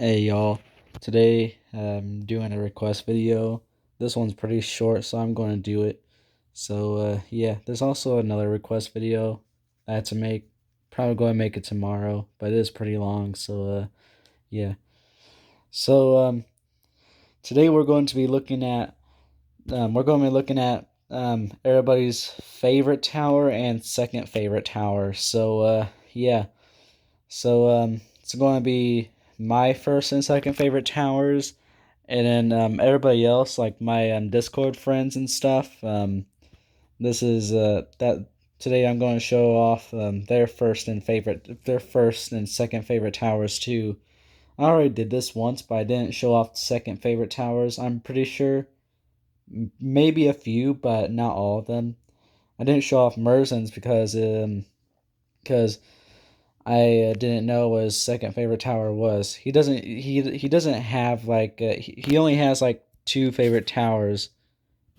Hey y'all, today I'm doing a request video. This one's pretty short, so I'm going to do it. So yeah, there's also another request video I had to make. Probably going to make it tomorrow, but it is pretty long, so yeah. So today we're going to be looking at everybody's favorite tower and second favorite tower. So yeah. So it's going to be my first and second favorite towers, and then everybody else, like my Discord friends and stuff. This is that today I'm going to show off their first and second favorite towers too. I already did this once, but I didn't show off the second favorite towers. I'm pretty sure, maybe a few, but not all of them. I didn't show off Merzen's because I didn't know what his second favorite tower was. He doesn't have like he only has like two favorite towers.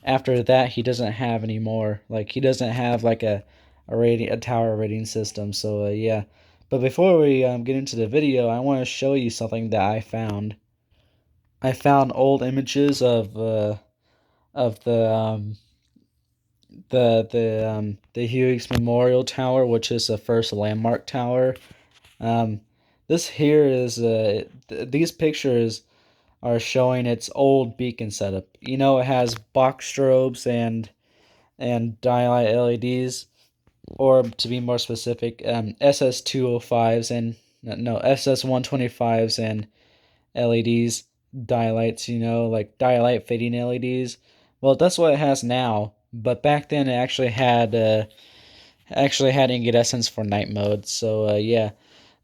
After that, he doesn't have any more. Like he doesn't have like a tower rating system. So yeah. But before we get into the video, I want to show you something that I found. I found old images of the Hughes Memorial Tower, which is the first landmark tower. Um, this here is these pictures are showing its old beacon setup. You know, it has box strobes and dialight LEDs, or to be more specific, SS205s and no SS125s and LEDs, dialights. You know, like dialight fading LEDs. Well, that's what it has now. But back then, it actually had incandescence for night mode. So yeah.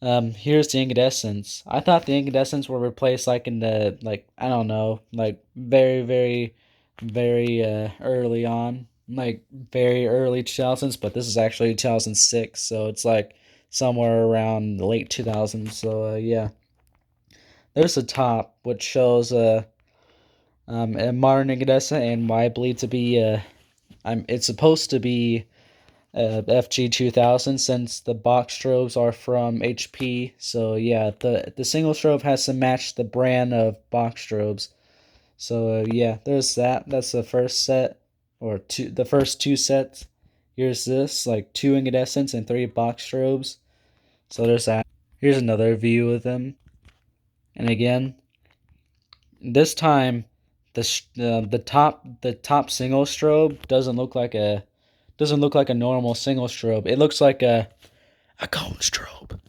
Here's the incandescence. I thought the incandescence were replaced like in the like I don't know, like very early on, like very early 2000s, but this is actually 2006, so it's like somewhere around the late 2000s. So yeah. There's the top which shows a modern incandescent and what I believe to be it's supposed to be FG2000, since the box strobes are from HP. So yeah, the single strobe has to match the brand of box strobes. So yeah, there's that. That's the first set, or the first two sets. Here's this, like two incandescents and three box strobes. So there's that. Here's another view of them. And again, this time the top single strobe doesn't look like a normal single strobe. It looks like a cone strobe.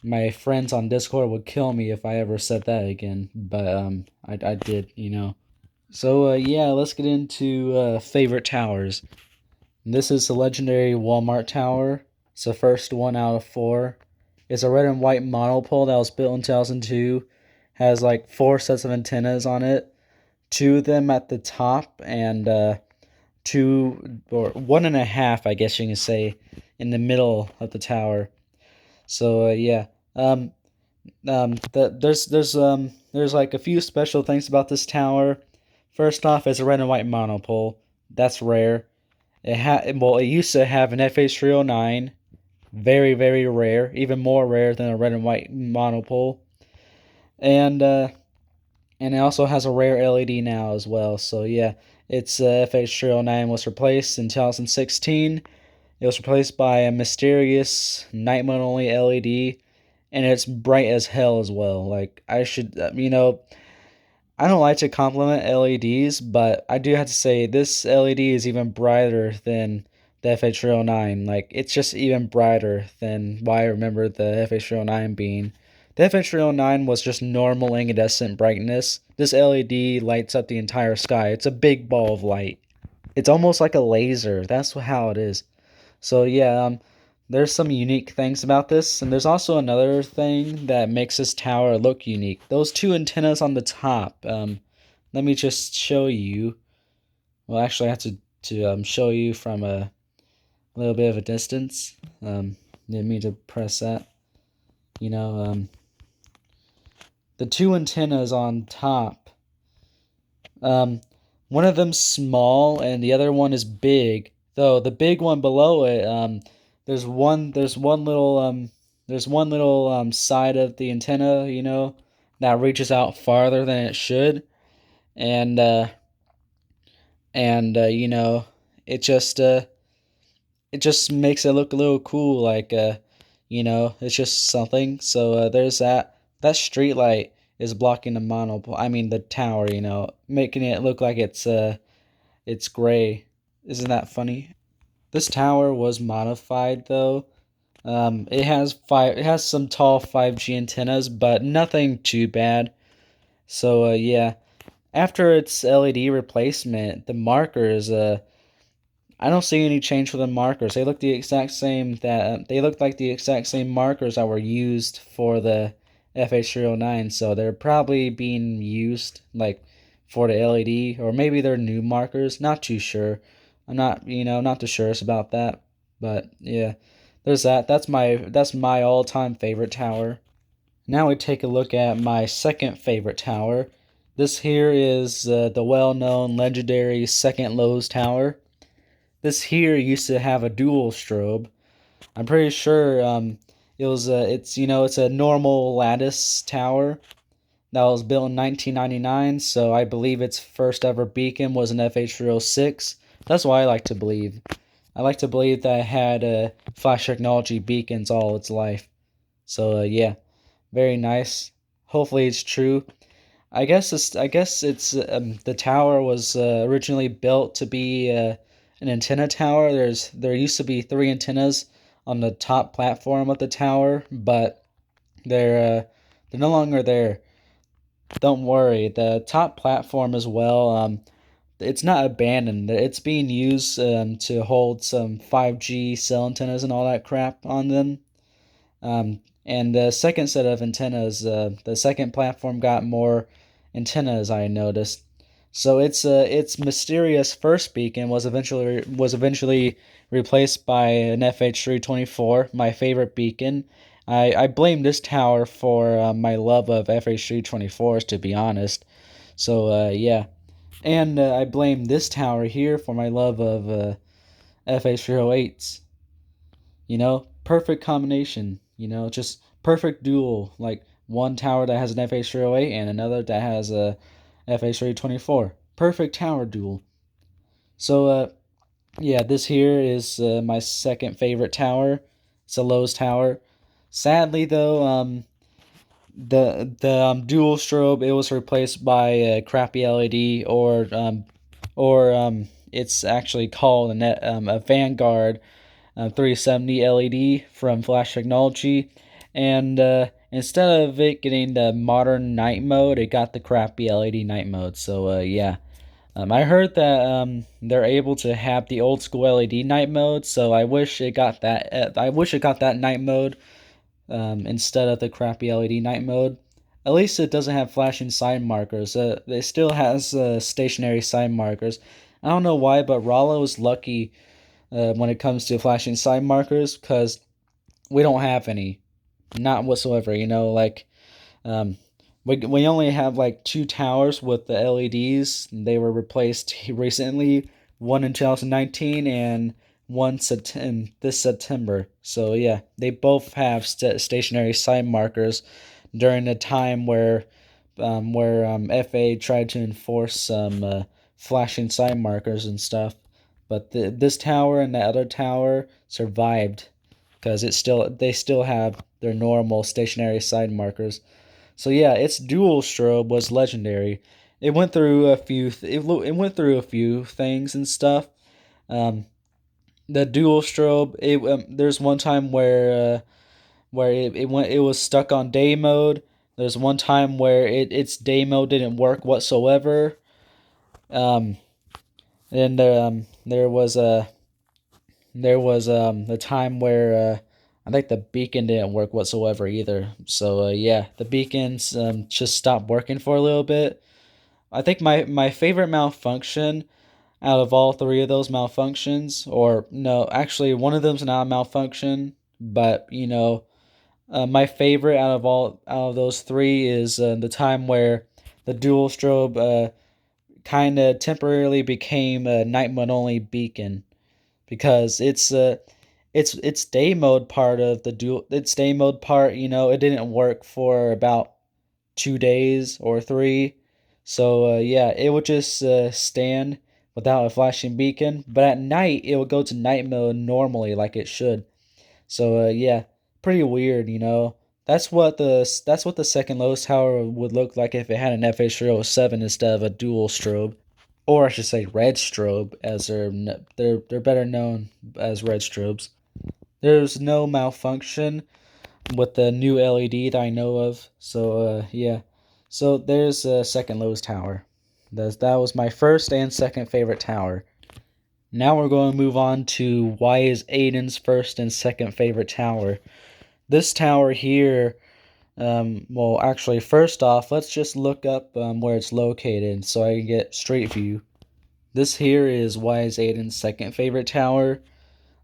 My friends on Discord would kill me if I ever said that again, but I did, you know. So yeah, let's get into favorite towers. This is the legendary Walmart tower. It's the first one out of four. It's a red and white monopole that was built in 2002. Has like four sets of antennas on it. Two of them at the top and two or one and a half, I guess you can say, in the middle of the tower. So yeah, there's like a few special things about this tower. First off, it's a red and white monopole. That's rare. It used to have an FH309, very rare, even more rare than a red and white monopole, and it also has a rare LED now as well. So yeah, its FH309 was replaced in 2016. It was replaced by a mysterious night mode only LED, and it's bright as hell as well. Like I should, I don't like to compliment LEDs, but I do have to say this LED is even brighter than the FH309. Like it's just even brighter than what I remember the FH309 being. The FH309 was just normal incandescent brightness. This LED lights up the entire sky. It's a big ball of light. It's almost like a laser. That's how it is. So yeah, there's some unique things about this, and there's also another thing that makes this tower look unique. Those two antennas on the top. Let me just show you. Well, actually, I have to show you from a little bit of a distance. Didn't mean to press that. You know, the two antennas on top. One of them's small and the other one is big. Though the big one below it, there's one little side of the antenna, you know, that reaches out farther than it should, and you know, it just uh, it just makes it look a little cool, like you know, it's just something. So there's that. That street light is blocking the monopole. I mean the tower, you know, making it look like it's gray. Isn't that funny? This tower was modified though. It has some tall 5G antennas, but nothing too bad. So yeah, after its LED replacement, the markers I don't see any change for the markers. They look the exact same that they look like the exact same markers that were used for the FH309. So they're probably being used like for the LED, or maybe they're new markers. Not too sure. I'm not, not too sure about that. But yeah, there's that. That's my all-time favorite tower. Now we take a look at my second favorite tower. This here is the well-known legendary Second Lowe's Tower. This here used to have a dual strobe. I'm pretty sure it's a normal lattice tower that was built in 1999, so I believe its first ever beacon was an FH306. That's what I like to believe. I like to believe that it had flash technology beacons all its life. So yeah, very nice. Hopefully it's true. I guess it's the tower was originally built to be an antenna tower. There used to be three antennas on the top platform of the tower, but they're no longer there. Don't worry, the top platform as well. It's not abandoned. It's being used to hold some 5G cell antennas and all that crap on them. And the second set of antennas, the second platform got more antennas, I noticed. So its mysterious first beacon was eventually replaced by an FH324, my favorite beacon. I blame this tower for my love of FH324s, to be honest. So yeah, and I blame this tower here for my love of FH308s. Perfect combination. Just perfect duel. Like one tower that has an FH308 and another that has a FH324. Perfect tower duel. So, yeah, this here is my second favorite tower. It's a Lowe's tower. Sadly, though, the dual strobe, it was replaced by a crappy LED, or it's actually called a Vanguard 370 LED from Flash Technology, and instead of it getting the modern night mode, it got the crappy LED night mode. So yeah, I heard that they're able to have the old school LED night mode. So I wish it got that. I wish it got that night mode instead of the crappy LED night mode. At least it doesn't have flashing side markers. It still has stationary side markers. I don't know why, but Rollo is lucky when it comes to flashing side markers, because we don't have any, not whatsoever. Like um, we only have like two towers with the LEDs. They were replaced recently, one in 2019 and this September. So yeah, they both have stationary side markers during the time where FA tried to enforce some flashing side markers and stuff. But this tower and the other tower survived because they still have their normal stationary side markers. So yeah, its dual strobe was legendary. It went through it went through a few things and stuff. Um, the dual strobe. There's one time where it was stuck on day mode. There's one time where its day mode didn't work whatsoever. Um, and there was a time where I think the beacon didn't work whatsoever either. So yeah, the beacons just stopped working for a little bit. I think my favorite malfunction out of all three of those malfunctions, or no, actually one of them's not a malfunction, but my favorite out of those three is the time where the dual strobe kind of temporarily became a night mode only beacon, because its day mode part of the dual its day mode part, it didn't work for about 2 days or 3. So yeah, it would just stand without a flashing beacon, but at night it would go to night mode normally like it should. So yeah, pretty weird. That's what the second lowest tower would look like if it had an FH307 instead of a dual strobe, or I should say red strobe, as they're better known as red strobes. There's no malfunction with the new LED that I know of. So yeah, so there's second lowest tower. That was my first and second favorite tower. Now we're going to move on to why is Aiden's first and second favorite tower. This tower here, well, actually, first off, let's just look up where it's located so I can get street view. This here is why is Aiden's second favorite tower.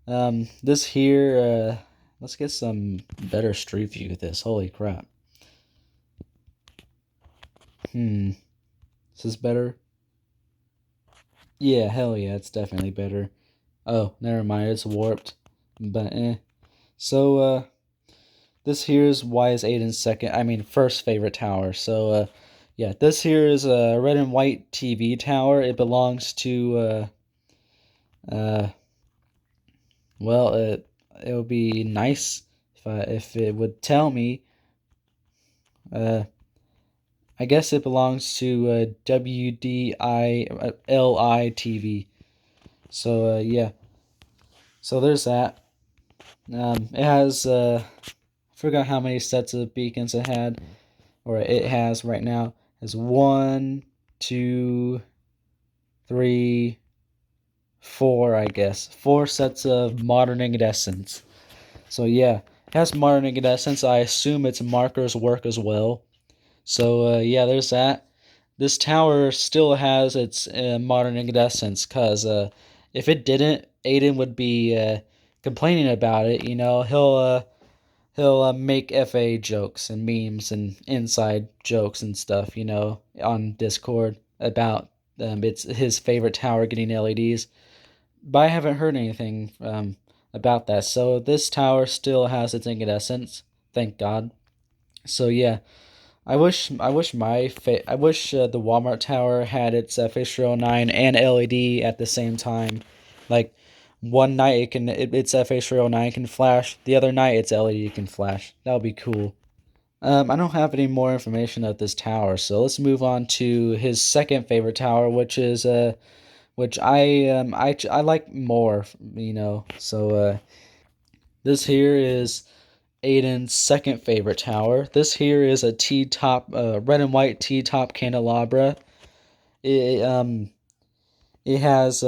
This here, let's get some better street view of this. Holy crap. Is this better? Yeah, hell yeah, it's definitely better. Oh, never mind, it's warped. But So this here is why is Aiden's first favorite tower. So yeah, this here is a red and white TV tower. It belongs to well, it would be nice if it would tell me. I guess it belongs to WDILI TV. So yeah, so there's that. It has I forgot how many sets of beacons it had, or it has right now. It has 1, 2, 3, 4. I guess 4 sets of modern incandescents. So yeah, it has modern incandescents. I assume its markers work as well. So yeah, there's that. This tower still has its modern incandescents, cause if it didn't, Aiden would be complaining about it. He'll make FA jokes and memes and inside jokes and stuff. On Discord about it's his favorite tower getting LEDs. But I haven't heard anything about that. So this tower still has its incandescence. Thank God. So yeah. I wish the Walmart tower had its FH309 and LED at the same time. Like one night its FH309 can flash, the other night its LED can flash. That would be cool. I don't have any more information of this tower, so let's move on to his second favorite tower, which I like more. So this here is Aiden's second favorite tower. This here is a T-top, red and white T-top candelabra. It has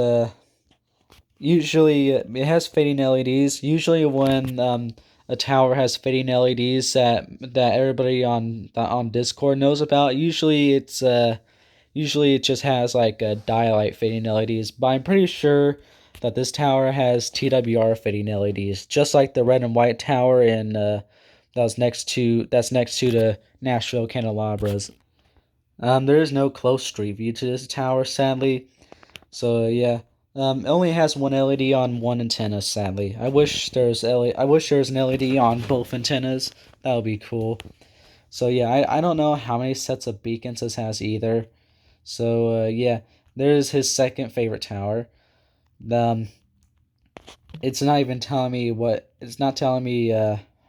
usually it has fading LEDs. Usually when a tower has fading LEDs that everybody on Discord knows about. Usually it just has like a dialight fading LEDs. But I'm pretty sure that this tower has TWR fading LEDs, just like the red and white tower in that's next to the Nashville Candelabras. There is no close street view to this tower, sadly. So yeah, it only has one LED on one antenna. Sadly, I wish there was an LED on both antennas. That would be cool. So yeah, I don't know how many sets of beacons this has either. So yeah, there's his second favorite tower. Um, it's not even telling me what. It's not telling me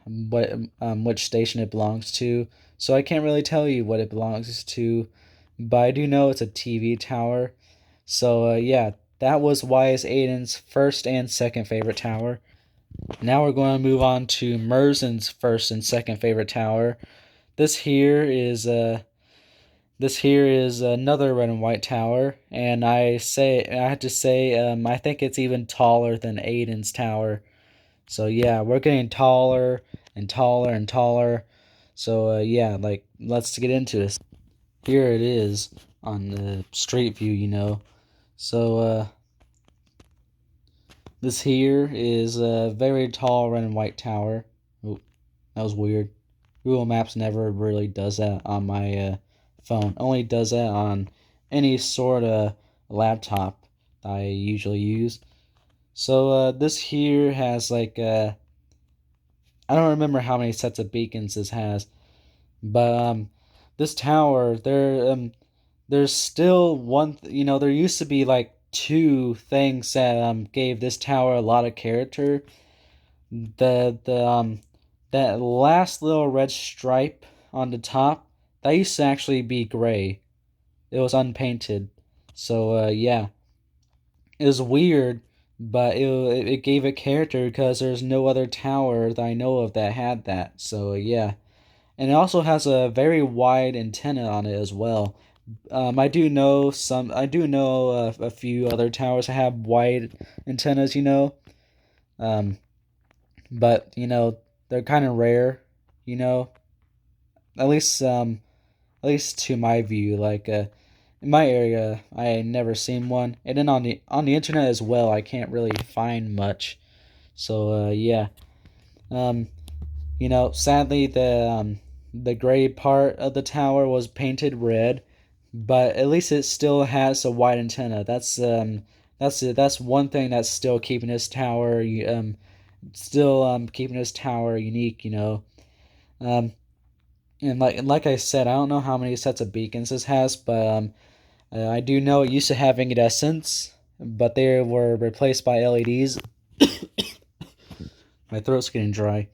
what which station it belongs to. So I can't really tell you what it belongs to, but I do know it's a TV tower. So yeah, that was why is Aiden's first and second favorite tower. Now we're going to move on to Merzen's first and second favorite tower. This here is another red and white tower, and I have to say I think it's even taller than Aiden's tower. So yeah, we're getting taller and taller and taller. So yeah, like let's get into this. Here it is on the street view. So this here is a very tall red and white tower. Oh, that was weird. Google Maps never really does that on my phone. Only does that on any sort of laptop I usually use. So this here has like I don't remember how many sets of beacons this has, but this tower, there's still there used to be like two things that gave this tower a lot of character. The that last little red stripe on the top, that used to actually be gray. It was unpainted. So yeah, it was weird, but it gave it character because there's no other tower that I know of that had that. So yeah, and it also has a very wide antenna on it as well. I do know some. I do know a few other towers that have wide antennas. Um, but they're kind of rare. You know, at least to my view. Like in my area, I never seen one, and then on the internet as well, I can't really find much. So yeah, um, sadly the gray part of the tower was painted red, but at least it still has a wide antenna. That's one thing that's still keeping this tower keeping this tower unique. Um, and like I said, I don't know how many sets of beacons this has, but I do know it used to have incandescents, but they were replaced by LEDs. My throat's getting dry.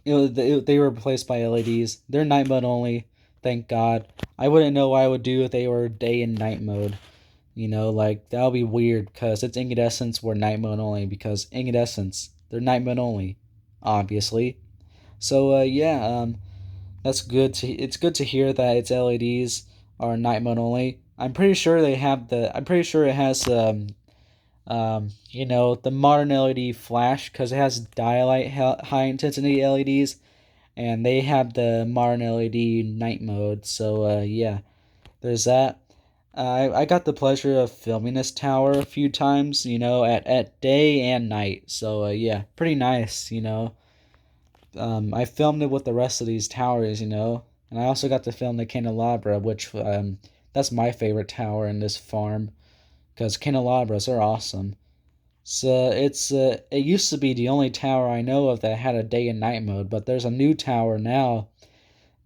They were replaced by LEDs. They're night mode only. Thank God. I wouldn't know what I would do if they were day and night mode. Like that would be weird because it's incandescents were night mode only because incandescents they're night mode only, obviously. So yeah, that's good to it's good to hear that its LEDs are night mode only. I'm pretty sure they have the. I'm pretty sure it has the modern LED flash because it has dialight high intensity LEDs, and they have the modern LED night mode. So yeah, there's that. I got the pleasure of filming this tower a few times, at day and night. So yeah, pretty nice. I filmed it with the rest of these towers, and I also got to film the Candelabra, which that's my favorite tower in this farm because Candelabras are awesome. So it used to be the only tower I know of that had a day and night mode, but there's a new tower now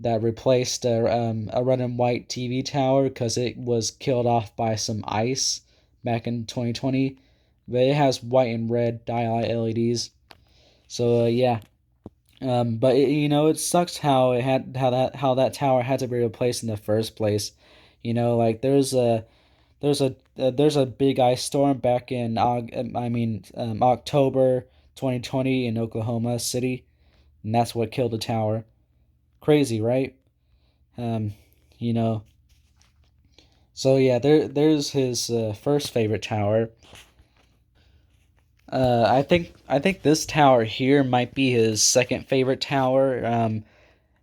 that replaced a red and white TV tower because it was killed off by some ice back in 2020. But it has white and red dialight LEDs. So yeah, but it sucks how that tower had to be replaced in the first place. Like there's a big ice storm back in October 2020 in Oklahoma City, and that's what killed the tower. Crazy, right? Um, you know. So yeah, there's his first favorite tower. I think this tower here might be his second favorite tower.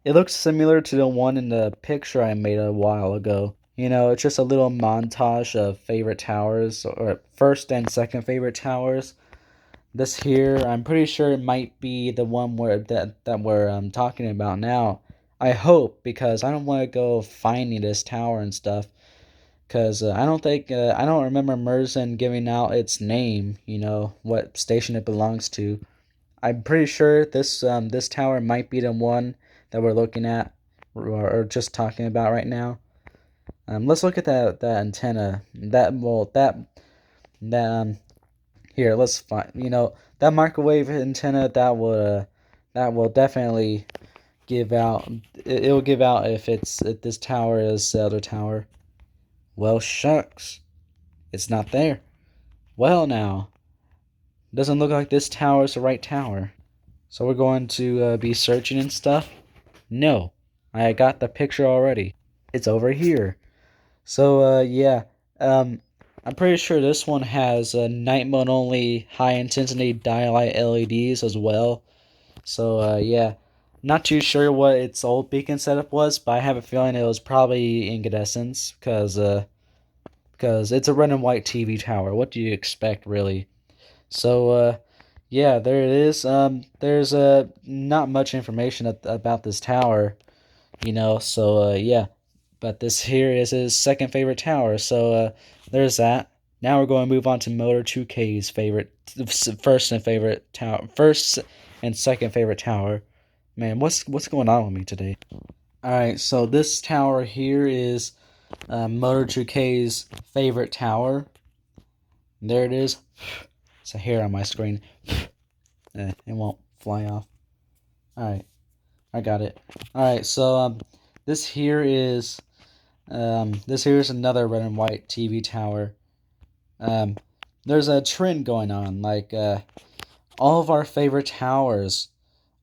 It looks similar to the one in the picture I made a while ago. It's just a little montage of favorite towers or first and second favorite towers. This here, I'm pretty sure it might be the one that we're talking about now. I hope because I don't want to go finding this tower and stuff. Because I don't remember Merzen giving out its name. What station it belongs to. I'm pretty sure this tower might be the one that we're looking at or just talking about right now. Let's look at that antenna. That here. Let's find. That microwave antenna that will definitely give out. It will give out if this tower is the other tower. Well, shucks, it's not there. Well, now doesn't look like this tower is the right tower. So we're going to be searching and stuff. No, I got the picture already. It's over here. So yeah, um, I'm pretty sure this one has night mode only high intensity dialight LEDs as well. So yeah, not too sure what its old beacon setup was, but I have a feeling it was probably incandescents because it's a red and white TV tower. What do you expect, really? So yeah, there it is. There's not much information about this tower, So yeah, but this here is his second favorite tower. So there's that. Now we're going to move on to Motor 2K's first and second favorite tower. Man, what's going on with me today? Alright, so this tower here is Motor 2K's favorite tower. There it is. It's a hair on my screen. It won't fly off. Alright, I got it. Alright, so this here is another red and white TV tower. Um, there's a trend going on, like all of our favorite towers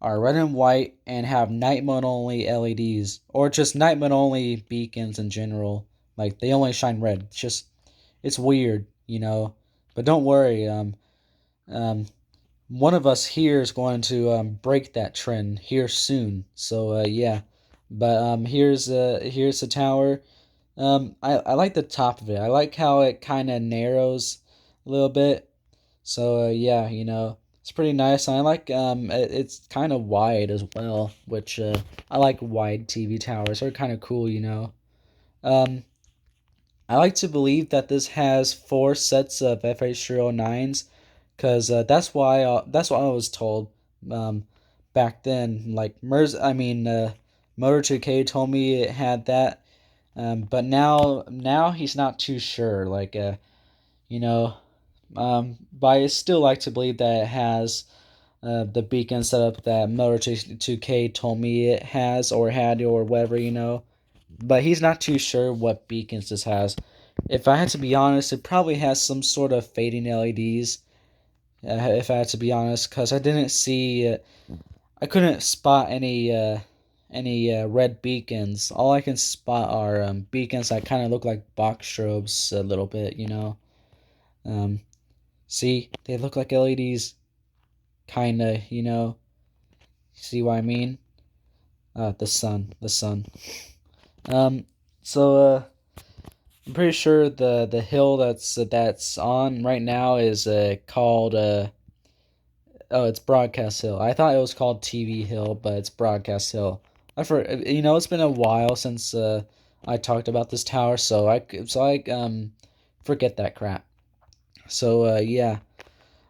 are red and white and have night mode only LEDs, or just night mode only beacons in general. Like they only shine red. It's weird, you know. But don't worry. Um, one of us here is going to break that trend here soon. So yeah. But here's the tower. I like the top of it. I like how it kind of narrows a little bit. So yeah, it's pretty nice. I like it's kind of wide as well, which I like wide TV towers. They're kind of cool, Um, I like to believe that this has 4 sets of FH309s, cause that's what I was told. Um, back then, like Motor 2K told me it had that. But now he's not too sure. Like you know, but I still like to believe that it has the beacon setup that Motor 2K told me it has or had or whatever. But he's not too sure what beacons this has. If I had to be honest, it probably has some sort of fading LEDs. If I had to be honest, because I didn't see, I couldn't spot any red beacons. All I can spot are beacons that kind of look like box strobes a little bit. Um, See, they look like LEDs, kinda. See what I mean? The sun. Um, so I'm pretty sure the hill that's on right now is called oh, it's Broadcast Hill. I thought it was called TV Hill, but it's Broadcast Hill. It's been a while since I talked about this tower, so I forget that crap. So yeah.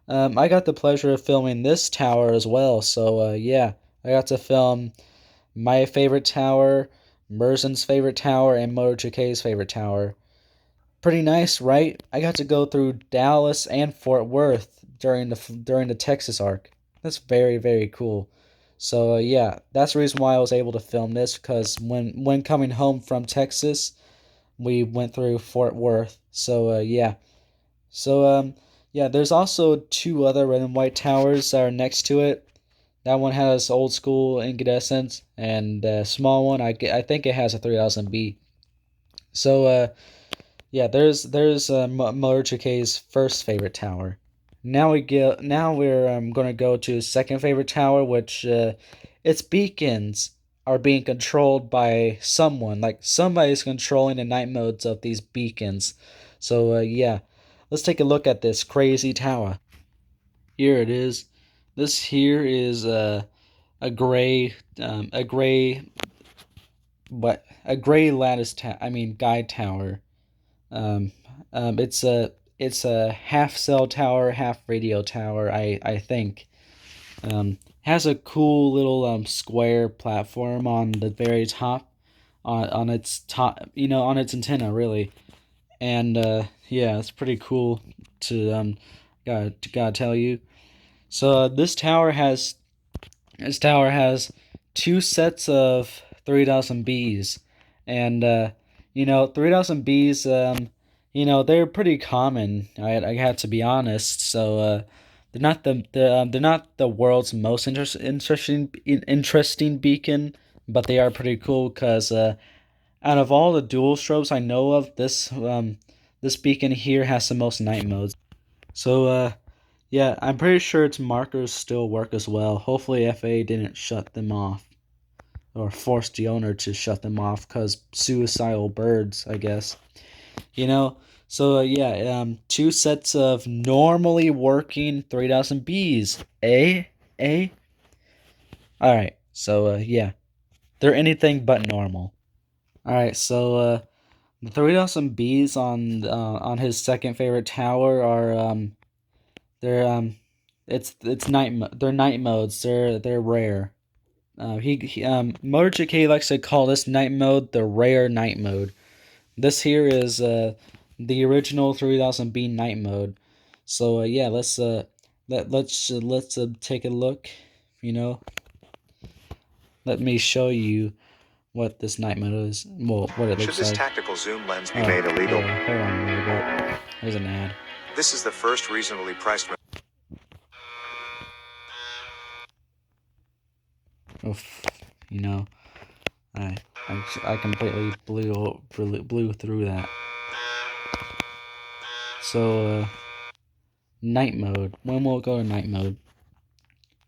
I got the pleasure of filming this tower as well, so yeah, I got to film my favorite tower, Merzen's favorite tower, and Motor 2K's favorite tower. Pretty nice, right? I got to go through Dallas and Fort Worth during the Texas arc. That's very very cool. So yeah, that's the reason why I was able to film this, because when coming home from Texas, we went through Fort Worth. So yeah. So yeah, there's also 2 other red and white towers that are next to it. That one has old school incandescent, and the small one I think it has a 3000B. So yeah, there's Motor 2K's first favorite tower. Now we're gonna go to his second favorite tower, which its beacons are being controlled by someone. Like somebody's controlling the night modes of these beacons. So yeah, let's take a look at this crazy tower. Here it is. This here is a gray a gray lattice guide tower. Um, it's a half cell tower, half radio tower. I think. Has a cool little square platform on the very top, on its top, on its antenna really, and yeah, it's pretty cool to gotta tell you. So this tower has 2 sets of 3000 Bs, and 3000 Bs. They're pretty common. I have to be honest. So they're not the world's most interesting beacon, but they are pretty cool because out of all the dual strobes I know of, this beacon here has the most night modes. So yeah, I'm pretty sure its markers still work as well. Hopefully FA didn't shut them off, or forced the owner to shut them off because suicidal birds, I guess. You know, so yeah, 2 sets of normally working 3000 Bs. Eh? Alright, so yeah, they're anything but normal. Alright, so the 3000 Bs on his second favorite tower are they're they're night modes. They're rare. Motor GK likes to call this night mode the rare night mode. This here is the original 3000B night mode. So yeah, let's take a look. You know, let me show you what this night mode is. Well, what it looks like. Should this tactical zoom lens be made illegal? Hold on a little bit. There's an ad. This is the first reasonably priced. Oof, you know, I completely blew through that. So night mode. When will it go to night mode?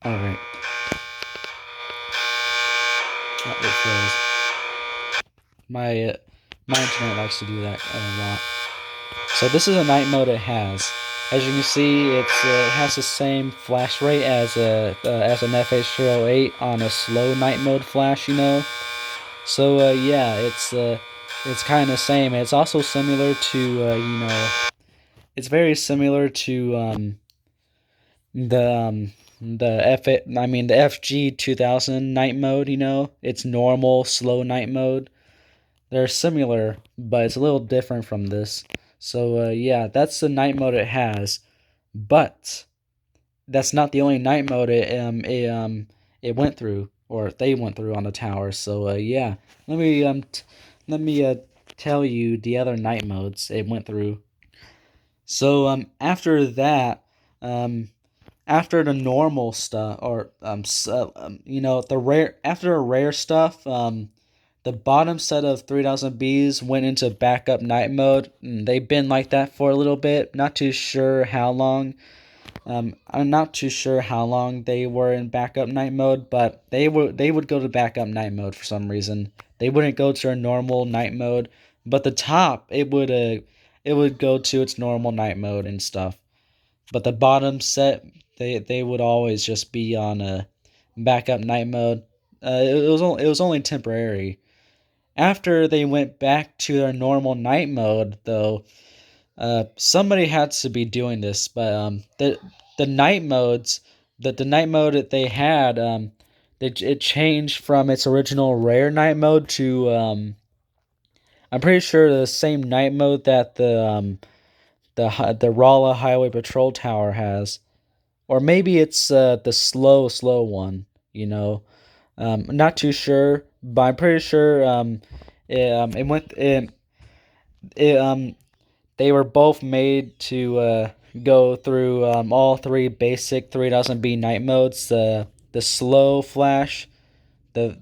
All right. It froze. My internet likes to do that a lot. So this is a night mode it has. As you can see, it has the same flash rate as an FH308 on a slow night mode flash, you know. So yeah, it's kind of the same. It's also similar to you know, it's very similar to the FG 2000 night mode. You know, it's normal slow night mode. They're similar, but it's a little different from this. So yeah, that's the night mode it has, but that's not the only night mode it went through, or they went through on the tower. So yeah, let me tell you the other night modes it went through. So after that, after the normal stuff, or you know, the rare, after the rare stuff, the bottom set of 3000Bs went into backup night mode. They've been like that for a little bit. Not too sure how long. I'm not too sure how long they were in backup night mode, but they would go to backup night mode for some reason. They wouldn't go to a normal night mode, but the top it would go to its normal night mode and stuff. But the bottom set they would always just be on a backup night mode. It was only temporary. After they went back to their normal night mode, though, somebody had to be doing this. But the night modes, the night mode that they had, it changed from its original rare night mode to I'm pretty sure the same night mode that the Rolla Highway Patrol Tower has, or maybe it's the slow one. You know. Not too sure, but I'm pretty sure it went they were both made to go through all three basic 3000B night modes: the slow flash, the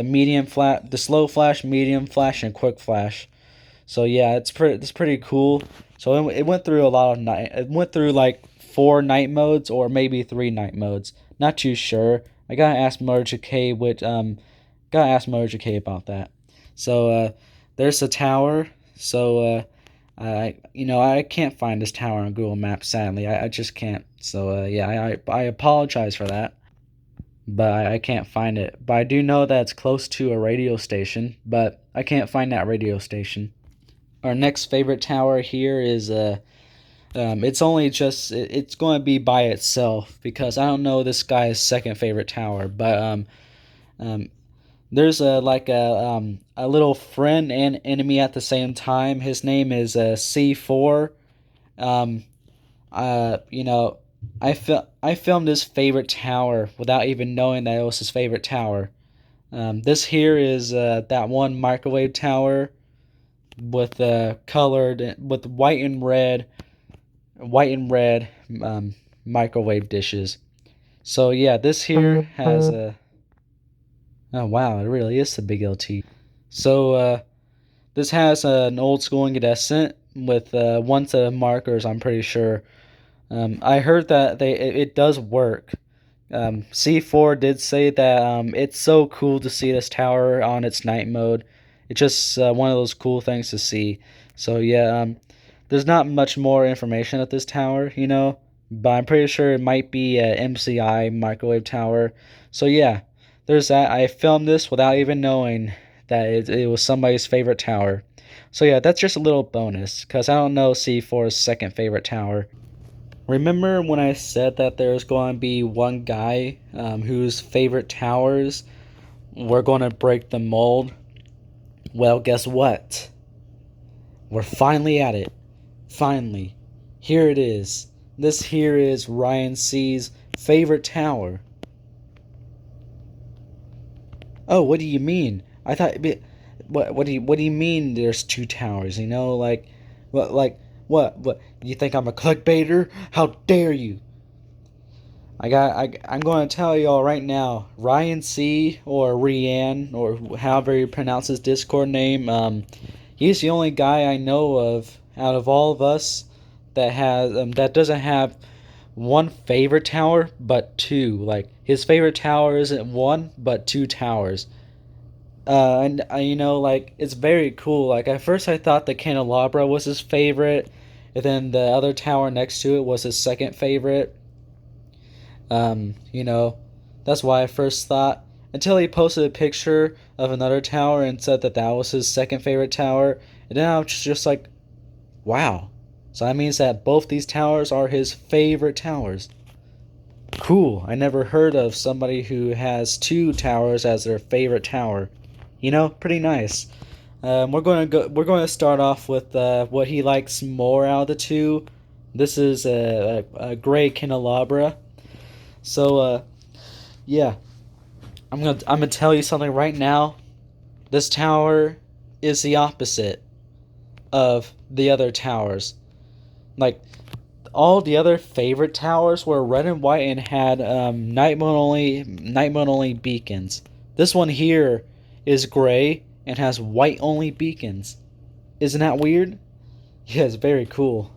medium flash, the slow flash, medium flash, and quick flash. So yeah, it's pretty cool. So it went through a lot of night. It went through like 4 night modes or maybe 3 night modes. Not too sure. I gotta ask Motor K about that. So there's the tower. So I can't find this tower on Google Maps. Sadly, I just can't. So yeah, I apologize for that. But I can't find it. But I do know that it's close to a radio station. But I can't find that radio station. Our next favorite tower here is it's only just it's going to be by itself because I don't know this guy's second favorite tower, but there's a little friend and enemy at the same time. His name is C4. You know, I filmed his favorite tower without even knowing that it was his favorite tower. This here is that one microwave tower with colored with white and red microwave dishes. So yeah, this here has a oh wow, it really is the big LT. So this has an old school incandescent with one set of markers. I'm pretty sure. I heard that it does work. C4 did say that it's so cool to see this tower on its night mode. It's just one of those cool things to see. So yeah, there's not much more information at this tower, you know, but I'm pretty sure it might be a MCI microwave tower. So yeah, there's that. I filmed this without even knowing that it was somebody's favorite tower. So yeah, that's just a little bonus, because I don't know C4's second favorite tower. Remember when I said that there's going to be one guy whose favorite towers we're going to break the mold. Well, guess what? We're finally at it. Finally. Here it is. This here is Ryan C's favorite tower. Oh, what do you mean? I thought what do you mean there's two towers, you know, what you think I'm a clickbaiter? How dare you? I'm going to tell y'all right now, Ryan C or Rian or however you pronounce his Discord name, he's the only guy I know of out of all of us that doesn't have one favorite tower but two. Like his favorite tower isn't one but two towers. And you know, like it's very cool. Like at first I thought the Candelabra was his favorite, and then the other tower next to it was his second favorite. You know, that's why I first thought, until he posted a picture of another tower and said that that was his second favorite tower, and then I was just like, wow. So that means that both these towers are his favorite towers. Cool. I never heard of somebody who has two towers as their favorite tower. You know, pretty nice. We're going to start off with what he likes more out of the two. This is a gray Canelabra. So yeah, I'm gonna tell you something right now. This tower is the opposite of the other towers. Like all the other favorite towers were red and white and had night mode only beacons. This one here is gray and has white only beacons. Isn't that weird? Yeah, it's very cool.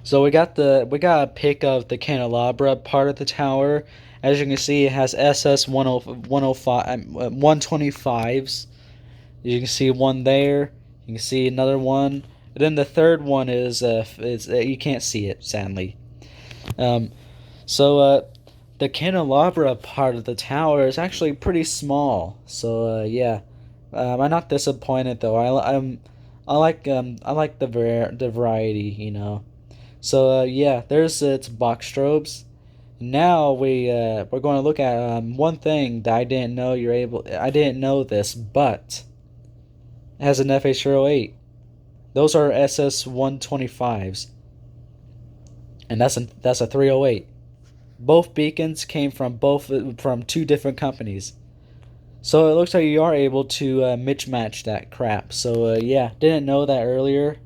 So we got a pic of the Candelabra part of the tower. As you can see, it has SS 125s. You can see one there. You can see another one. And then the third one is you can't see it, sadly. So the Candelabra part of the tower is actually pretty small. So yeah, I'm not disappointed though. I like the variety, you know. So yeah, there's its box strobes. Now we're going to look at one thing that I didn't know I didn't know this, but it has an FH08. Those are SS 125s, and that's a 308. Both beacons came from two different companies. So it looks like you are able to mismatch that crap. So yeah, didn't know that earlier,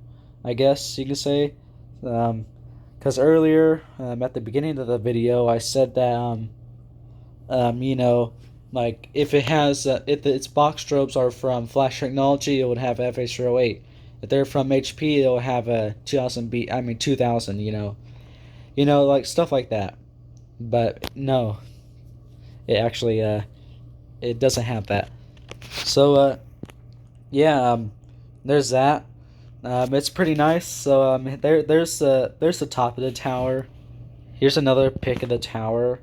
I guess you could say. Because earlier, at the beginning of the video, I said that, you know, like if its box strobes are from Flash Technology, it would have FH08. If they're from HP, it'll have a 2000, you know, like stuff like that. But no, it actually, it doesn't have that. So, yeah, there's that. It's pretty nice. So there's the top of the tower. Here's another pic of the tower.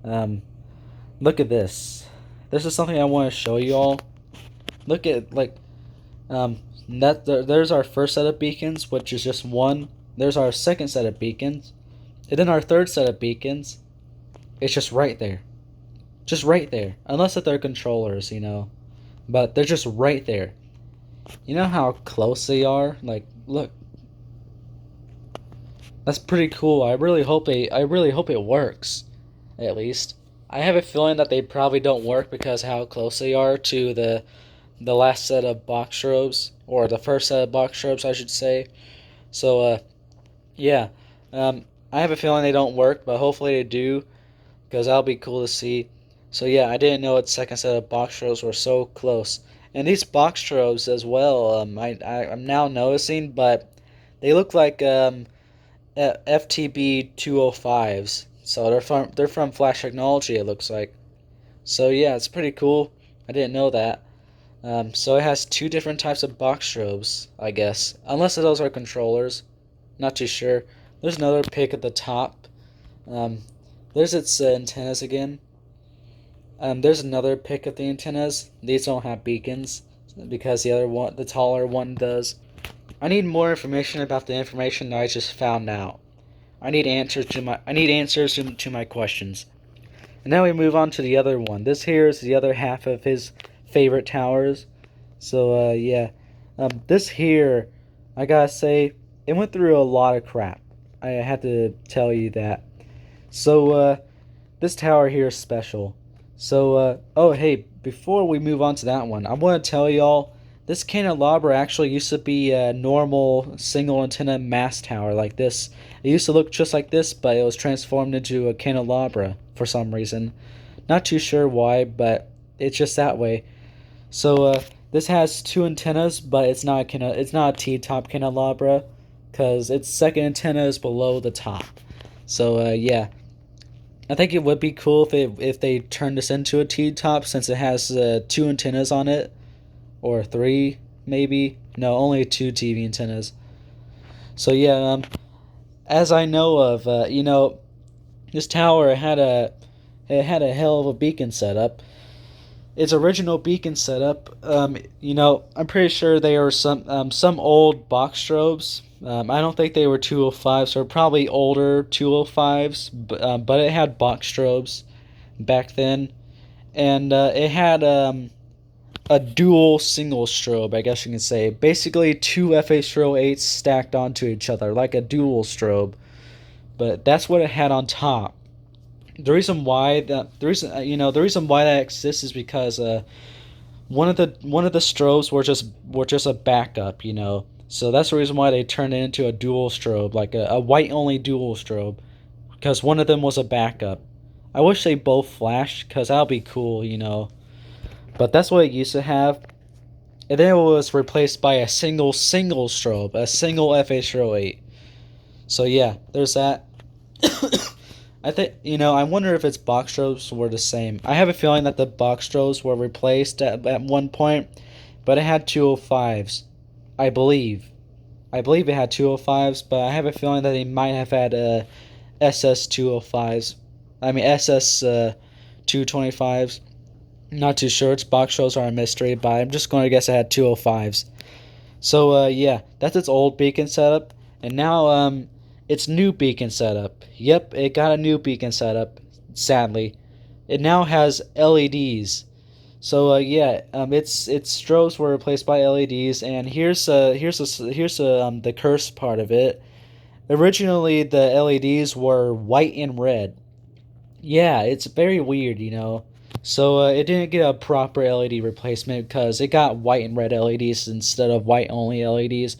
Look at this. This is something I want to show you all. Look at there's our first set of beacons, which is just one. There's our second set of beacons, and then our third set of beacons. It's just right there, Unless that they're controllers, you know, but they're just right there. You know how close they are? Like, look. That's pretty cool. I really hope it works. At least. I have a feeling that they probably don't work because how close they are to the last set of box strobes, or the first set of box strobes, I should say. So yeah. I have a feeling they don't work, but hopefully they do, because that'll be cool to see. So yeah, I didn't know its second set of box strobes were so close. And these box strobes as well, I'm now noticing, but they look like FTB 205s. So they're from Flash Technology, it looks like. So yeah, it's pretty cool. I didn't know that. So it has two different types of box strobes, I guess. Unless those are controllers. Not too sure. There's another pic at the top. There's its antennas again. There's another pic of the antennas. These don't have beacons because the taller one does. I need more information about the information that I just found out. I need answers to my questions. And now we move on to the other one. This here is the other half of his favorite towers. So yeah, this here, I gotta say, it went through a lot of crap. I had to tell you that. So this tower here is special. So oh hey, before we move on to that one, I want to tell y'all this Candelabra actually used to be a normal single antenna mast tower like this. It used to look just like this, but it was transformed into a Candelabra for some reason. Not too sure why, but it's just that way. So this has two antennas, but it's not a T-top Candelabra, because its second antenna is below the top. So yeah, I think it would be cool if they turned this into a T-top, since it has two antennas on it, or three maybe. No, only two TV antennas. So yeah, as I know of, this tower had a hell of a beacon setup. Its original beacon setup, I'm pretty sure they were some old box strobes. I don't think they were 205s, or probably older 205s, but it had box strobes back then, and it had a dual single strobe, I guess you can say. Basically, two FH08s stacked onto each other like a dual strobe, but that's what it had on top. The reason why that exists is because one of the strobes were just a backup, So that's the reason why they turned it into a dual strobe, like a white only dual strobe, because one of them was a backup. I wish they both flashed, because that'll be cool. But that's what it used to have. And then it was replaced by a single strobe, a single FH08. So yeah, there's that. I think, I wonder if its box strobes were the same. I have a feeling that the box strobes were replaced at one point, but it had 205s. I believe. I believe it had 205s, but I have a feeling that they might have had SS 205s. I mean, SS 225s. Not too sure. Its box strobes are a mystery, but I'm just going to guess it had 205s. So, yeah, that's its old beacon setup. And now, its new beacon setup. Yep, it got a new beacon setup, sadly. It now has LEDs. So, yeah, its strobes were replaced by LEDs, and here's the cursed part of it. Originally, the LEDs were white and red. Yeah, it's very weird. So it didn't get a proper LED replacement because it got white and red LEDs instead of white only LEDs.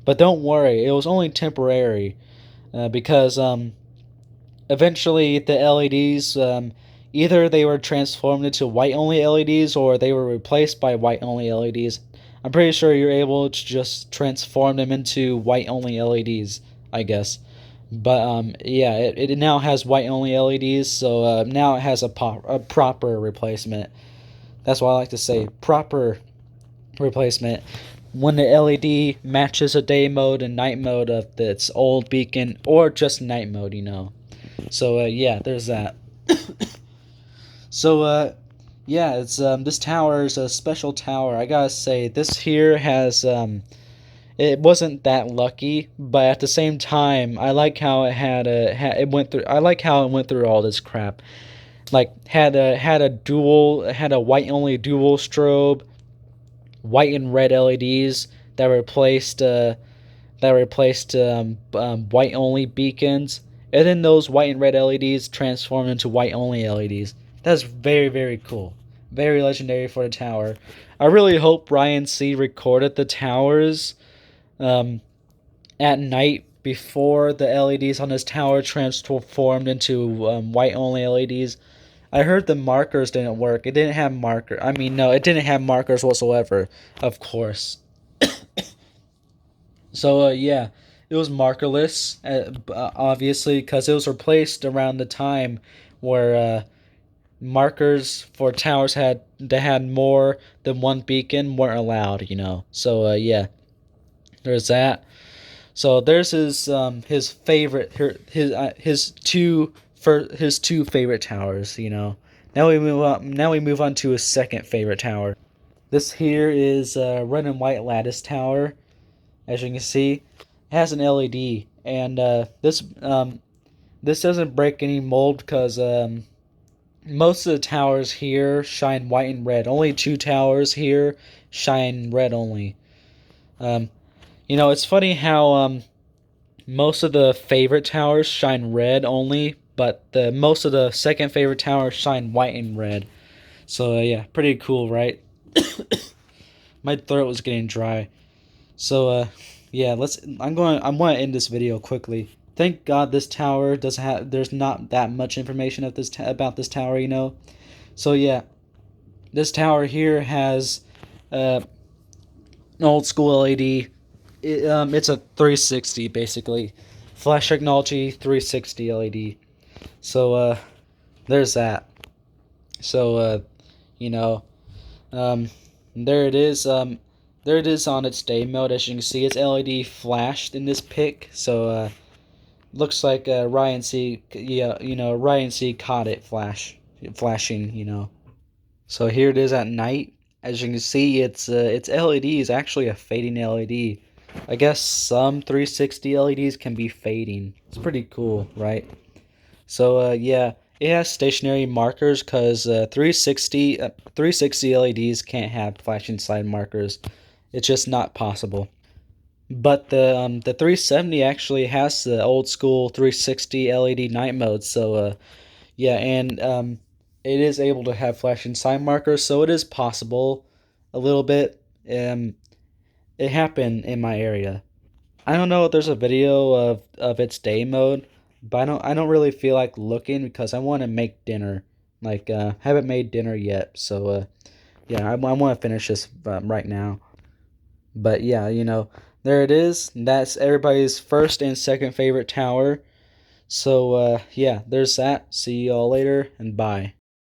But don't worry, it was only temporary, because eventually the LEDs, either they were transformed into white only LEDs or they were replaced by white only LEDs. I'm pretty sure you're able to just transform them into white only LEDs, I guess. But yeah, it now has white only LEDs, so now it has a proper replacement. That's why I like to say proper replacement. When the LED matches a day mode and night mode of its old beacon, or just night mode. So yeah, there's that. So yeah, it's this tower is a special tower. I gotta say, this here has it wasn't that lucky, but at the same time, I like how it went through. I like how it went through all this crap. Like had a white only dual strobe, white and red LEDs that replaced white only beacons, and then those white and red LEDs transformed into white only LEDs. That's very, very cool, very legendary for the tower. I really hope Ryan C recorded the towers at night before the LEDs on his tower transformed into white only LEDs. I heard the markers didn't work. It didn't have marker. I mean, no, it didn't have markers whatsoever. Of course. So yeah, it was markerless, obviously, because it was replaced around the time where markers for towers that had more than one beacon weren't allowed. So yeah, there's that. So there's his favorite his two favorite towers. Now we move on to his second favorite tower. This here is red and white lattice tower. As you can see, it has an LED, and this doesn't break any mold because most of the towers here shine white and red. Only 2 towers here shine red only. It's funny how most of the favorite towers shine red only, but the most of the second favorite towers shine white and red. So yeah, pretty cool, right? My throat was getting dry. So yeah, I'm going to end this video quickly. Thank God this tower doesn't have there's not that much information of about this tower. So yeah, this tower here has an old school LED. It's a 360 basically. Flash technology 360 LED. So there's that. So you know, um there it is. There it is on its day mode. As you can see, it's LED flashed in this pic. So looks like Ryan C. Yeah, Ryan C. caught it flashing. So here it is at night. As you can see, its LED is actually a fading LED. I guess some 360 LEDs can be fading. It's pretty cool, right? So yeah, it has stationary markers because 360 LEDs can't have flashing side markers. It's just not possible. But the 370 actually has the old school 360 LED night mode. So yeah, and it is able to have flashing sign markers, so it is possible a little bit. It happened in my area. I don't know if there's a video of its day mode, but I don't really feel like looking because I want to make dinner. Like haven't made dinner yet, so yeah, I want to finish this right now. But yeah, there it is. That's everybody's first and second favorite tower. So yeah, there's that. See y'all later and bye.